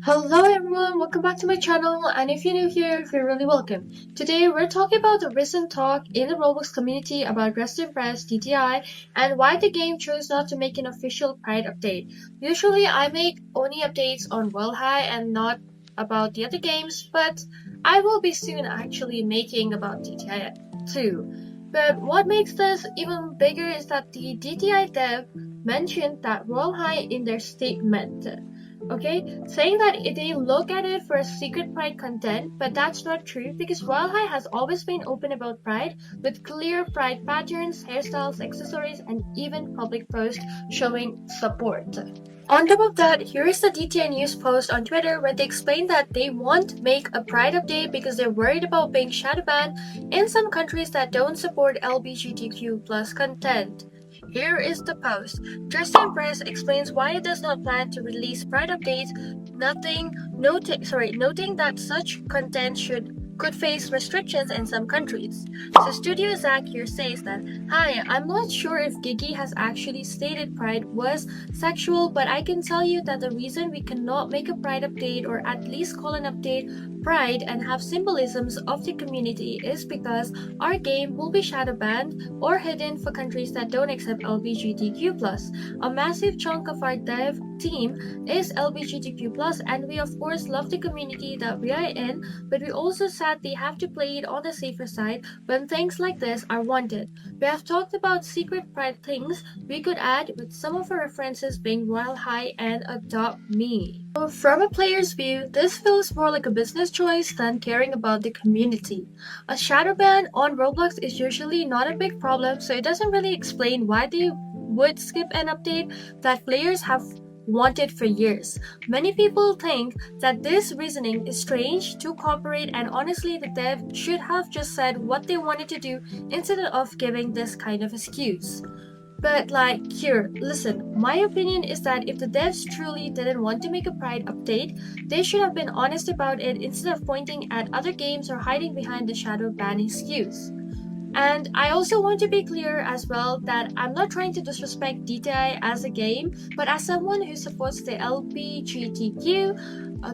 Hello everyone, welcome back to my channel, and if you're new here, you're really welcome. Today we're talking about the recent talk in the Roblox community about Resident Press DTI and why the game chose not to make an official Pride update. Usually I make only updates on Well High and not about the other games, but I will be soon actually making about DTI too. But what makes this even bigger is that the DTI dev mentioned that Royal High in their statement. Okay, saying that they look at it for secret Pride content, but that's not true because Royal High has always been open about Pride with clear Pride patterns, hairstyles, accessories, and even public posts showing support. On top of that, here is the DTI news post on Twitter where they explain that they won't make a Pride update because they're worried about being shadow banned in some countries that don't support LGBTQ plus content. Here is the post. Tristan Press explains why it does not plan to release Pride updates, noting that such content could face restrictions in some countries. So Studio Zach here says that, "Hi, I'm not sure if Gigi has actually stated Pride was sexual, but I can tell you that the reason we cannot make a Pride update or at least call an update Pride and have symbolisms of the community is because our game will be shadow banned or hidden for countries that don't accept LGBTQ+. A massive chunk of our dev team is LGBTQ+, and we of course love the community that we are in, but we also sadly have to play it on the safer side when things like this are wanted. We have talked about secret Pride things we could add, with some of our references being Royal High and Adopt Me. So from a player's view, this feels more like a business choice than caring about the community. A shadow ban on Roblox is usually not a big problem, so it doesn't really explain why they would skip an update that players have wanted for years. Many people think that this reasoning is strange, too corporate, and honestly the dev should have just said what they wanted to do instead of giving this kind of excuse. But here, listen, my opinion is that if the devs truly didn't want to make a Pride update, they should have been honest about it instead of pointing at other games or hiding behind the shadow ban excuse. And I also want to be clear as well that I'm not trying to disrespect DTI as a game, but as someone who supports the LGBTQ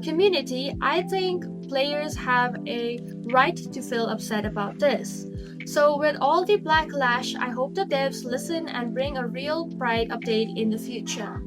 community, I think players have a right to feel upset about this. So with all the backlash, I hope the devs listen and bring a real Pride update in the future.